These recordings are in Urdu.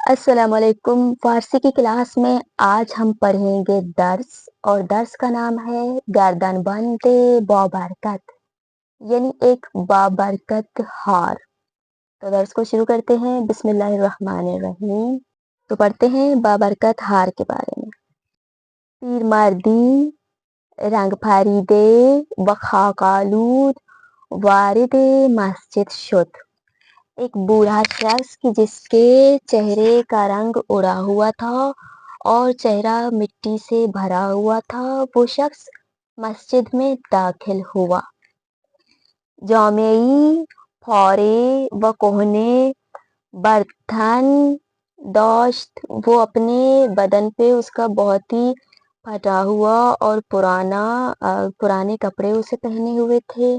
السلام علیکم۔ فارسی کی کلاس میں آج ہم پڑھیں گے درس، اور درس کا نام ہے گردن بند بابرکت، یعنی ایک بابرکت ہار۔ تو درس کو شروع کرتے ہیں۔ بسم اللہ الرحمن الرحیم۔ تو پڑھتے ہیں بابرکت ہار کے بارے میں۔ پیر مردی رنگ پریدے و خاک آلود وارد مسجد شد۔ ایک بوڑھا شخص جس کے چہرے کا رنگ اڑا ہوا تھا اور چہرہ مٹی سے بھرا ہوا تھا، وہ شخص مسجد میں داخل ہوا۔ جامعی پھورے و کہنے برتن داشت، وہ اپنے بدن پہ اس کا بہت ہی پھٹا ہوا اور پرانے کپڑے اسے پہنے ہوئے تھے۔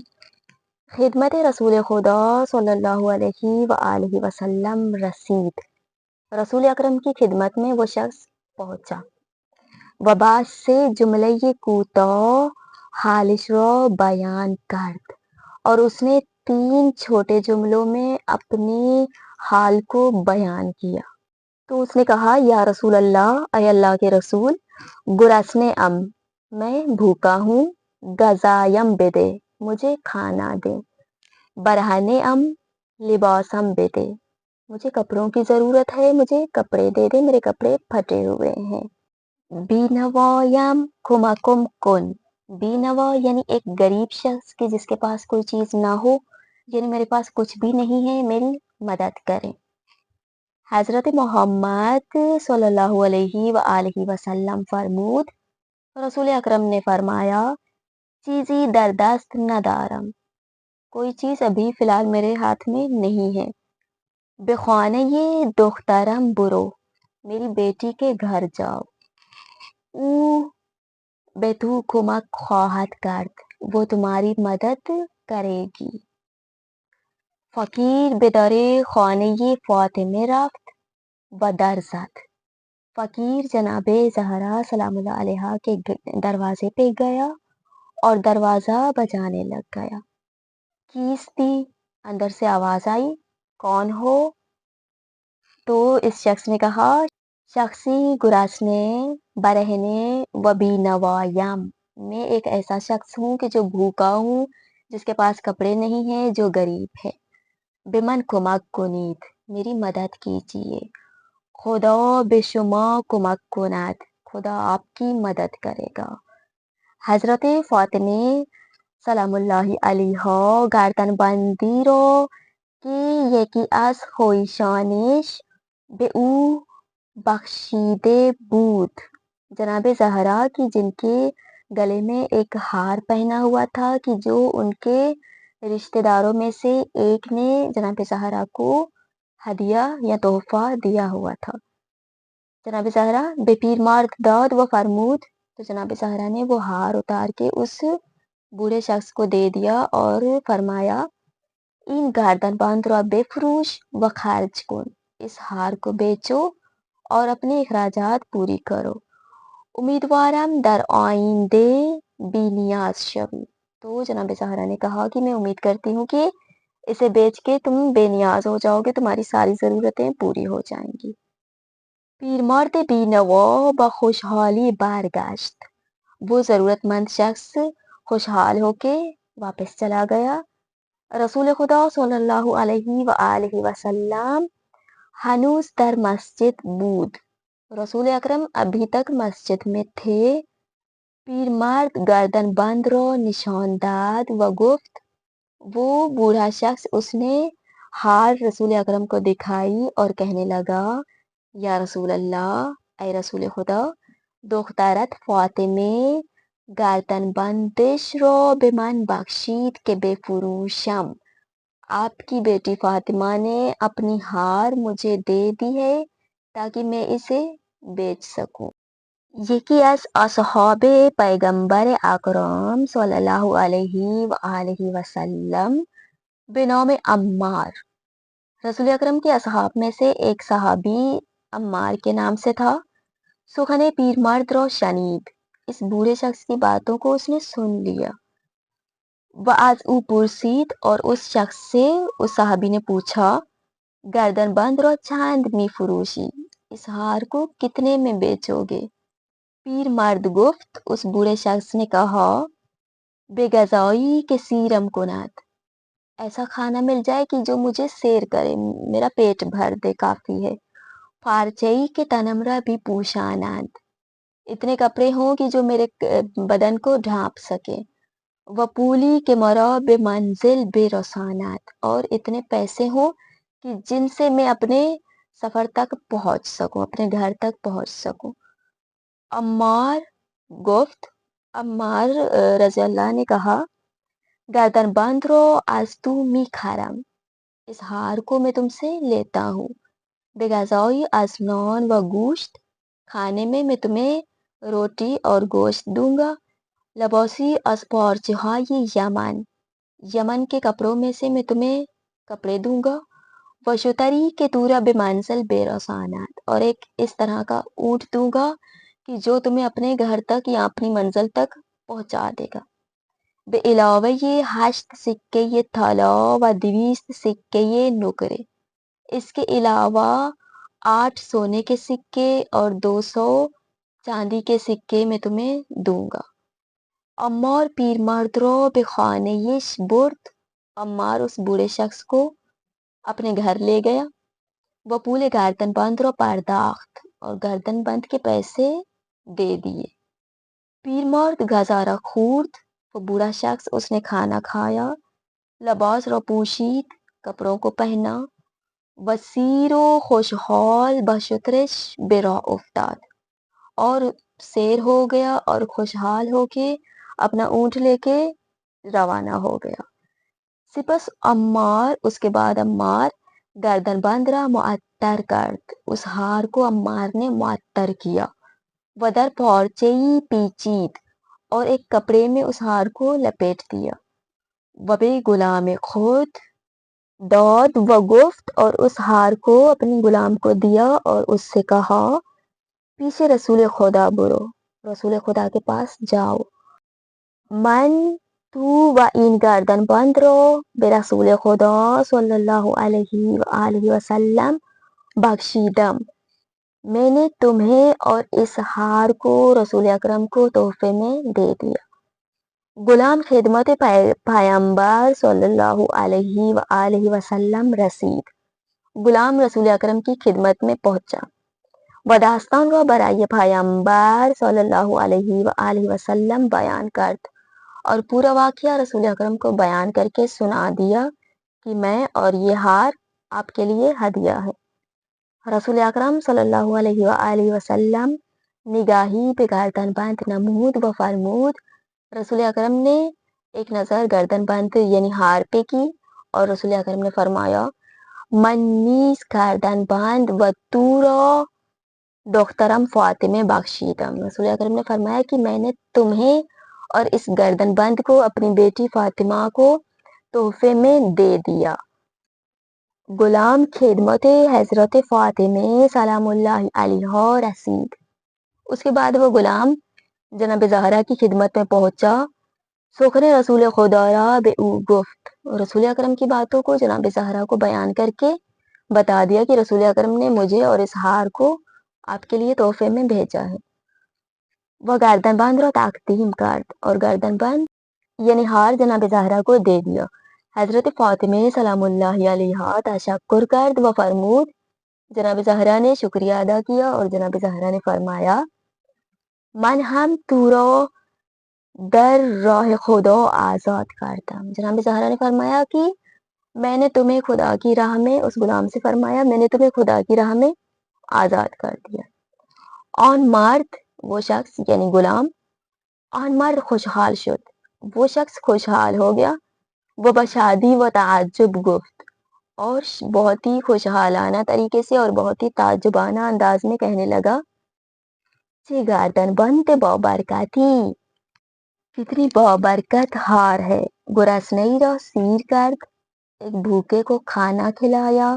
خدمت رسول خدا صلی اللہ علیہ وآلہ وسلم رسید، رسول اکرم کی خدمت میں وہ شخص پہنچا۔ وباس سے جملہ کوتاه حالش را بیان کرد، اور اس نے 3 چھوٹے جملوں میں اپنے حال کو بیان کیا۔ تو اس نے کہا، یا رسول اللہ، اے اللہ کے رسول، گرسنے ام، میں بھوکا ہوں، غذایم بدے، مجھے کھانا دے، برہنے ام، لباسم بدے، مجھے کپڑوں کی ضرورت ہے، مجھے کپڑے دے دے، میرے کپڑے پھٹے ہوئے ہیں۔ بینوایم کمکم کن، بینوا یعنی ایک غریب شخص کی جس کے پاس کوئی چیز نہ ہو، یعنی میرے پاس کچھ بھی نہیں ہے، میری مدد کریں۔ حضرت محمد صلی اللہ علیہ وآلہ وسلم فرمود، رسول اکرم نے فرمایا، چیزی در دست ندارم، کوئی چیز ابھی فی الحال میرے ہاتھ میں نہیں ہے۔ بخانه دخترم برو، میری بیٹی کے گھر جاؤ۔ او به تو کمک خواهد کرد، وہ تمہاری مدد کرے گی۔ فقیر به در خانه فاطمه رفت و در زد، فقیر جناب زہرا سلام اللہ علیہا کے دروازے پہ گیا اور دروازہ بجانے لگ گیا۔ کیستی، اندر سے آواز آئی، کون ہو؟ تو اس شخص نے کہا، شخصی گراسنے برہنے و بینوایم، میں ایک ایسا شخص ہوں کہ جو بھوکا ہوں، جس کے پاس کپڑے نہیں ہیں، جو غریب ہے۔ بمن کمک کنید، میری مدد کیجیے۔ خدا به شما کمک کند، خدا آپ کی مدد کرے گا۔ حضرت فاطمه سلام اللہ علیہا گردن بندی رو که یکی از خویشانش به او بخشیده بود، جناب زہرا کی جن کے گلے میں ایک ہار پہنا ہوا تھا کہ جو ان کے رشتہ داروں میں سے ایک نے جناب زہرا کو ہدیہ یا تحفہ دیا ہوا تھا۔ جناب زہرا بے پیر مرد داد و فرمود، تو جناب زہرا نے وہ ہار اتار کے اس بوڑھے شخص کو دے دیا اور فرمایا، این گردن بند را بفروش و خرج کن، اس ہار کو بیچو اور اپنے اخراجات پوری کرو۔ امیدوارم در آئندے بی نیاز شوی، تو جناب زہرا نے کہا کہ میں امید کرتی ہوں کہ اسے بیچ کے تم بے نیاز ہو جاؤ گے، تمہاری ساری ضرورتیں پوری ہو جائیں گی۔ پیرمرد بینوا بخوشحالی برگشت، وہ ضرورت مند شخص خوشحال ہو کے واپس چلا گیا۔ رسول خدا صلی اللہ علیہ وآلہ وسلم ہنوز در مسجد بود، رسول اکرم ابھی تک مسجد میں تھے۔ پیرمرد گردن بند رو نشان داد و گفت، وہ بوڑھا شخص اس نے ہار رسول اکرم کو دکھائی اور کہنے لگا، یا رسول اللہ، اے رسول خدا، دخترت فاطمه گردن بندش رو به من بخشید که بفروشم، آپ کی بیٹی فاطمہ نے اپنی ہار مجھے دے دی ہے تاکہ میں اسے بیچ سکوں۔ یکی از اصحاب پیغمبر اکرم صلی اللہ علیہ وآلہ وسلم به نام عمار، رسول اکرم کے اصحاب میں سے ایک صحابی عمار کے نام سے تھا۔ سخن پیرمرد را شنید، اس بوڑھے شخص کی باتوں کو اس نے سن لیا۔ و از او پرسید، اور اس شخص سے اس صحابی نے پوچھا، گردن بند را چند می فروشی، اس ہار کو کتنے میں بیچو گے؟ پیر مرد گفت، اس بوڑھے شخص نے کہا، بے غذائی کے سیرم کنات، ایسا کھانا مل جائے کہ جو مجھے سیر کرے، میرا پیٹ بھر دے، کافی ہے۔ فارچئی کے تنمرہ بھی پوشانات، اتنے کپڑے ہوں کہ جو میرے بدن کو ڈھانپ سکے۔ وپولی کے مرا بے منزل بے رسانات، اور اتنے پیسے ہوں کہ جن سے میں اپنے سفر تک پہنچ سکوں، اپنے گھر تک پہنچ سکوں۔ عمار گفت، عمار رضی اللہ نے کہا، گردن بند رو از تو می خرم، اس ہار کو میں تم سے لیتا ہوں۔ بے غذائی از نان و گوشت، کھانے میں تمہیں روٹی اور گوشت دوں گا۔ لباسی از پارچہائی یمن، یمن کے کپڑوں میں سے میں تمہیں کپڑے دوں گا۔ وشتری کے تورا بے منزل بے رسانات، اور ایک اس طرح کا اونٹ دوں گا کہ جو تمہیں اپنے گھر تک یا اپنی منزل تک پہنچا دے گا۔ بے علاوہ یہ 8 سکے یہ طلا و 200 سکے یہ نقرے، اس کے علاوہ 8 سونے کے سکے اور 200 چاندی کے سکے میں تمہیں دوں گا۔ عمار پیر مرد رو بے خانیش برد، عمار اس بوڑھے شخص کو اپنے گھر لے گیا۔ وہ پورے گردن بند رو پرداخت، اور گردن بند کے پیسے دے دیے۔ پیر مرد گزارا خورد، وہ بوڑھا شخص اس نے کھانا کھایا۔ لباس رو پوشید، کپڑوں کو پہنا۔ وسیر و خوشحال بشترش بے راہ افتاد، اور سیر ہو گیا اور خوشحال ہو کے اپنا اونٹ لے کے روانہ ہو گیا۔ سپس عمار، اس کے بعد عمار گردن بند را معطر کرد، اس ہار کو عمار نے معطر کیا۔ ودر پارچئی پیچید، اور ایک کپڑے میں اس ہار کو لپیٹ دیا۔ وبے غلام خود داد و گفت، اور اس ہار کو اپنے غلام کو دیا اور اس سے کہا، پیچھے رسول خدا برو، رسول خدا کے پاس جاؤ۔ من تو و این گردن بند رو بے رسول خدا صلی اللہ علیہ وآلہ وسلم بخشیدم، میں نے تمہیں اور اس ہار کو رسول اکرم کو تحفے میں دے دیا۔ غلام خدمت پیغمبر صلی اللہ علیہ وآلہ وسلم رسید، غلام رسول اکرم کی خدمت میں پہنچا۔ و داستان را برای پیغمبر صلی اللہ علیہ وآلہ وسلم بیان کرد، اور پورا واقعہ رسول اکرم کو بیان کر کے سنا دیا کہ میں اور یہ ہار آپ کے لیے ہدیہ ہے۔ رسول اکرم صلی اللہ علیہ وآلہ وسلم نگاہی پہ گردن بند نمود و فرمود، رسول اکرم نے ایک نظر گردن بند یعنی ہار پہ کی، اور رسول اکرم نے فرمایا، من نیز گردن بند و تو را دخترم فاطمہ بخشیدم، رسول اکرم نے فرمایا کہ میں نے تمہیں اور اس گردن بند کو اپنی بیٹی فاطمہ کو تحفے میں دے دیا۔ غلام خدمت حضرت فاطمہ سلام اللہ علیہا رسید، اس کے بعد وہ غلام جناب زہرا کی خدمت میں پہنچا۔ سخن رسول خدا را بے او گفت، رسول اکرم کی باتوں کو جناب زہرا کو بیان کر کے بتا دیا کہ رسول اکرم نے مجھے اور اس ہار کو آپ کے لیے تحفے میں بھیجا ہے۔ وہ گردن بند را تقدیم کرد، اور گردن بند یعنی ہار جناب زہرا کو دے دیا۔ حضرت فاطمہ سلام اللہ علیہا تشکر کرد و فرمود، جناب زہرا نے شکریہ ادا کیا اور جناب زہرا نے فرمایا، من ہم تو را در راہ خدا آزاد کردم، جناب زہرا نے فرمایا کہ میں نے تمہیں خدا کی راہ میں، اس غلام سے فرمایا میں نے تمہیں خدا کی راہ میں آزاد کر دیا۔ آن مرد، وہ شخص یعنی غلام، آن مرد خوشحال شد، وہ شخص خوشحال ہو گیا۔ وہ بشادی و تعجب گفت، اور بہت ہی خوشحالانہ طریقے سے اور بہت ہی تعجبانہ انداز میں کہنے لگا، چه گردن بند بابرکتی، کتنی بابرکت ہار ہے۔ گرسنئی را سیر کرد، ایک بھوکے کو کھانا کھلایا۔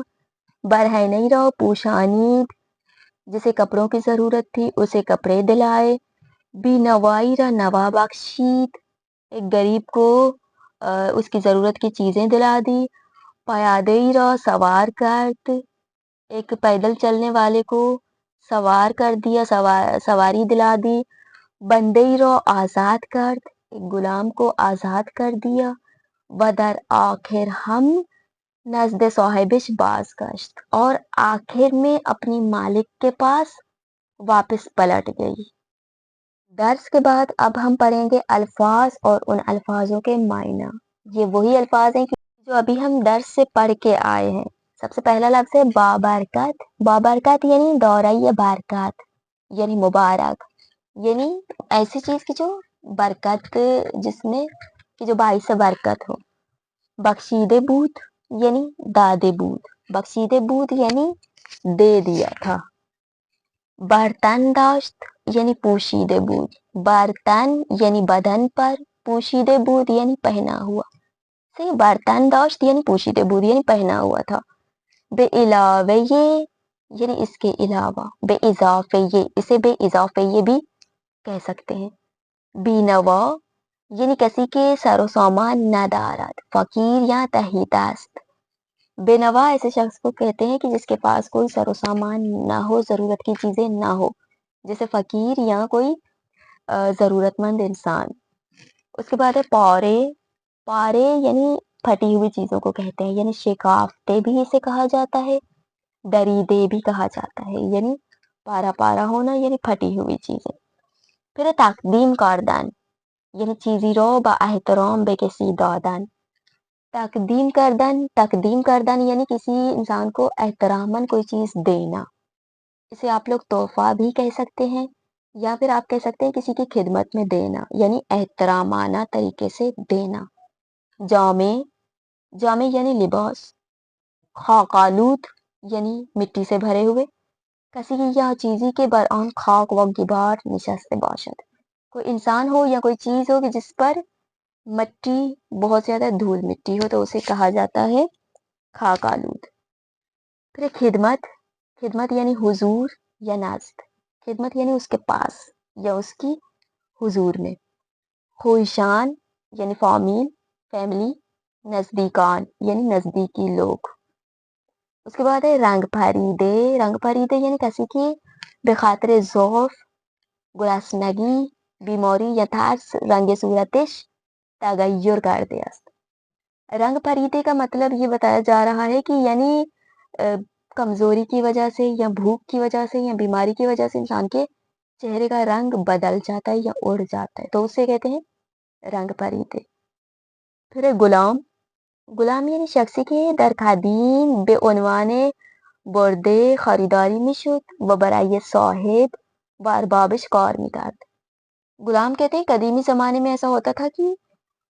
برہنئی را پوشانید، جسے کپڑوں کی ضرورت تھی اسے کپڑے دلائے۔ بی نوائی را نوا بخشید، ایک غریب کو اس کی ضرورت کی چیزیں دلا دی۔ پیادئی را سوار کرد، ایک پیدل چلنے والے کو سوار کر دیا، سواری دلا دی، بندے رو آزاد کرد، ایک غلام کو آزاد کر دیا، و در آخر ہم نزد صاحبش باز گشت، اور آخر میں اپنی مالک کے پاس واپس پلٹ گئی۔ درس کے بعد اب ہم پڑھیں گے الفاظ اور ان الفاظوں کے معنی۔ یہ وہی الفاظ ہیں جو ابھی ہم درس سے پڑھ کے آئے ہیں۔ سب سے پہلا لفظ ہے بابرکت۔ بابرکت یعنی دورۂ برکت، یعنی مبارک، یعنی ایسی چیز کی جو برکت، جس میں کہ جو باعث برکت ہو۔ بخشیدے بود یعنی دادے بود، بخشیدے بود یعنی دے دیا تھا۔ برتن داشت یعنی پوشیدے بود، برتن یعنی بدن پر، پوشیدے بود یعنی پہنا ہوا۔ صحیح، برتن داشت یعنی پوشیدے بود یعنی پہنا ہوا تھا۔ بے علاوہ یعنی اس کے علاوہ، بے اضافے اسے بے اضافے بھی کہہ سکتے ہیں۔ بی نوا یعنی کسی کے سر و سامان نہ دارد، فقیر یا تحت است۔ بے نوا ایسے شخص کو کہتے ہیں کہ جس کے پاس کوئی سر و سامان نہ ہو، ضرورت کی چیزیں نہ ہو، جیسے فقیر یا کوئی ضرورت مند انسان۔ اس کے بعد ہے پارے۔ پارے یعنی پھٹی ہوئی چیزوں کو کہتے ہیں، یعنی شکافتے بھی اسے کہا جاتا ہے، دریدے بھی کہا جاتا ہے، یعنی پارا پارا ہونا، یعنی پھٹی ہوئی چیزیں۔ پھر تقدیم کردن یعنی چیزی رو با احترام بے کسی دادن۔ تقدیم کردن یعنی کسی انسان کو احتراماً کوئی چیز دینا، اسے آپ لوگ تحفہ بھی کہہ سکتے ہیں، یا پھر آپ کہہ سکتے ہیں کسی کی خدمت میں دینا، یعنی احترامانہ طریقے سے دینا۔ جامع یعنی لباس۔ خاکالود یعنی مٹی سے بھرے ہوئے، کسی یا چیزی کے برآن خاک و غبار نشستے باشد، کوئی انسان ہو یا کوئی چیز ہو کہ جس پر مٹی، بہت زیادہ دھول مٹی ہو، تو اسے کہا جاتا ہے خاک آلود۔ پھر خدمت یعنی حضور یا نزد، خدمت یعنی اس کے پاس یا اس کی حضور میں۔ خویشان یعنی فیملی، نزدیکان یعنی نزدیکی لوگ۔ اس کے بعد ہے رنگ پریدے یعنی کسی کی بخاطر ضعف، گرسنگی، بیماری یا ترس رنگ صورتش تغیر کرتے است۔ رنگ پریدے کا مطلب یہ بتایا جا رہا ہے کہ یعنی کمزوری کی وجہ سے یا بھوک کی وجہ سے یا بیماری کی وجہ سے انسان کے چہرے کا رنگ بدل جاتا ہے یا اڑ جاتا ہے، تو اسے کہتے ہیں رنگ پریدے۔ پھر غلام یعنی شخصی کے در قدیم به عنوان برده خریداری میشد و برای صاحب و اربابش کار میکرد۔ غلام کہتے ہیں قدیمی زمانے میں ایسا ہوتا تھا کہ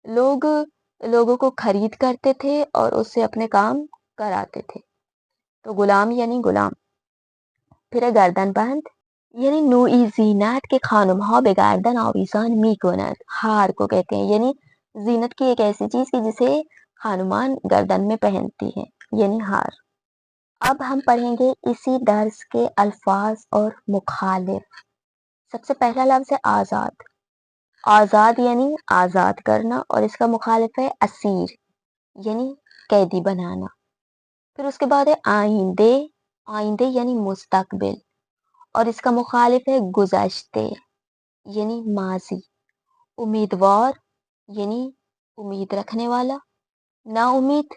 لوگوں کو خرید کرتے تھے اور اس سے اپنے کام کراتے تھے، تو غلام یعنی غلام۔ پھر گردن بند یعنی نوعی زینت کے خانمها به گردن آویزان میکند، ہار کو کہتے ہیں، یعنی زینت کی ایک ایسی چیز کی جسے خانمان گردن میں پہنتی ہیں، یعنی ہار۔ اب ہم پڑھیں گے اسی درس کے الفاظ اور مخالف۔ سب سے پہلا لفظ ہے آزاد۔ آزاد یعنی آزاد کرنا، اور اس کا مخالف ہے اسیر یعنی قیدی بنانا۔ پھر اس کے بعد ہے آئندے یعنی مستقبل، اور اس کا مخالف ہے گزشتے یعنی ماضی۔ امیدوار یعنی امید رکھنے والا، نا امید۔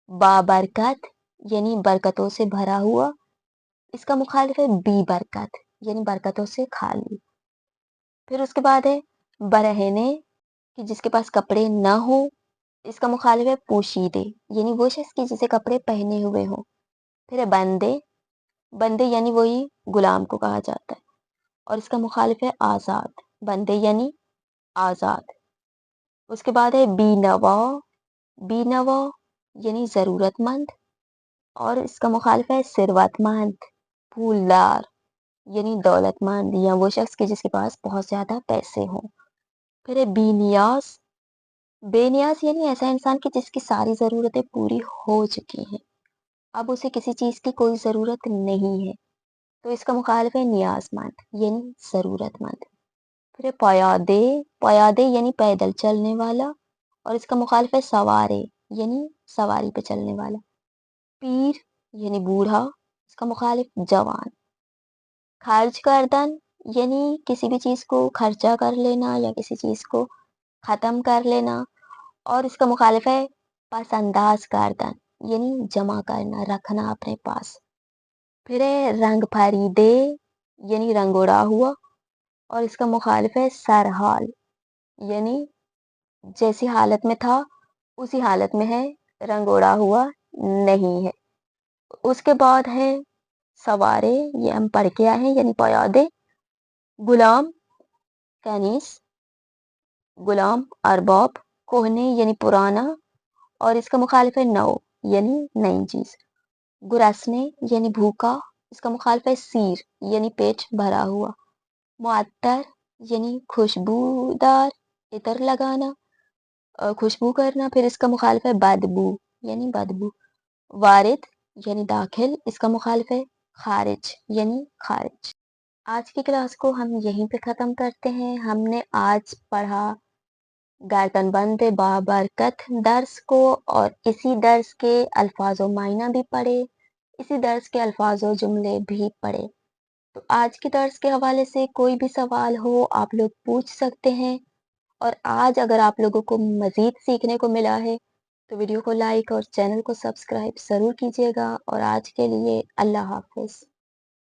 بابرکت یعنی برکتوں سے بھرا ہوا، اس کا مخالف ہے بی برکت یعنی برکتوں سے خالی۔ پھر اس کے بعد ہے برہنے کہ جس کے پاس کپڑے نہ ہو، اس کا مخالف ہے پوشیدے یعنی وہ شخص کی جسے کپڑے پہنے ہوئے ہوں۔ پھر ہے بندے یعنی وہی غلام کو کہا جاتا ہے، اور اس کا مخالف ہے آزاد، بندے یعنی آزاد۔ اس کے بعد ہے بی نوا یعنی ضرورت مند، اور اس کا مخالف ہے ثروت مند، پھولدار یعنی دولت مند یا وہ شخص کے جس کے پاس بہت زیادہ پیسے ہوں۔ پھر ہے بے نیاز یعنی ایسا انسان کہ جس کی ساری ضرورتیں پوری ہو چکی ہیں، اب اسے کسی چیز کی کوئی ضرورت نہیں ہے، تو اس کا مخالف ہے نیاز مند یعنی ضرورت مند۔ پھر پیادے یعنی پیدل چلنے والا، اور اس کا مخالف ہے سوارے یعنی سواری پہ چلنے والا۔ پیر یعنی بوڑھا، اس کا مخالف جوان. خرچ گردن یعنی کسی بھی چیز کو خرچہ کر لینا یا کسی چیز کو ختم کر لینا. اور اس کا مخالف ہے پس انداز گردن یعنی جمع کرنا، رکھنا اپنے پاس. پھر ہے رنگ پھریدے یعنی رنگ اڑا ہوا، اور اس کا مخالف ہے سرحال یعنی جیسی حالت میں تھا اسی حالت میں ہے، رنگ اڑا ہوا نہیں ہے. اس کے بعد ہے سوارے، یہ ہم پڑھ کے آئے ہیں یعنی پیادے. غلام کنیس، غلام ارباب. کوہنے یعنی پرانا، اور اس کا مخالف ہے نو یعنی نئی چیز. گرسنے یعنی بھوکا، اس کا مخالف ہے سیر یعنی پیٹ بھرا ہوا. معطر یعنی خوشبودار، عطر لگانا، خوشبو کرنا. پھر اس کا مخالف ہے بدبو یعنی بدبو. وارد یعنی داخل، اس کا مخالف ہے خارج یعنی خارج. آج کی کلاس کو ہم یہیں پہ ختم کرتے ہیں. ہم نے آج پڑھا گردن بند بابرکت درس کو، اور اسی درس کے الفاظ و معنی بھی پڑھے، اسی درس کے الفاظ و جملے بھی پڑھے. تو آج کے درس کے حوالے سے کوئی بھی سوال ہو آپ لوگ پوچھ سکتے ہیں. اور آج اگر آپ لوگوں کو مزید سیکھنے کو ملا ہے تو ویڈیو کو لائک اور چینل کو سبسکرائب ضرور کیجیے گا. اور آج کے لیے اللہ حافظ.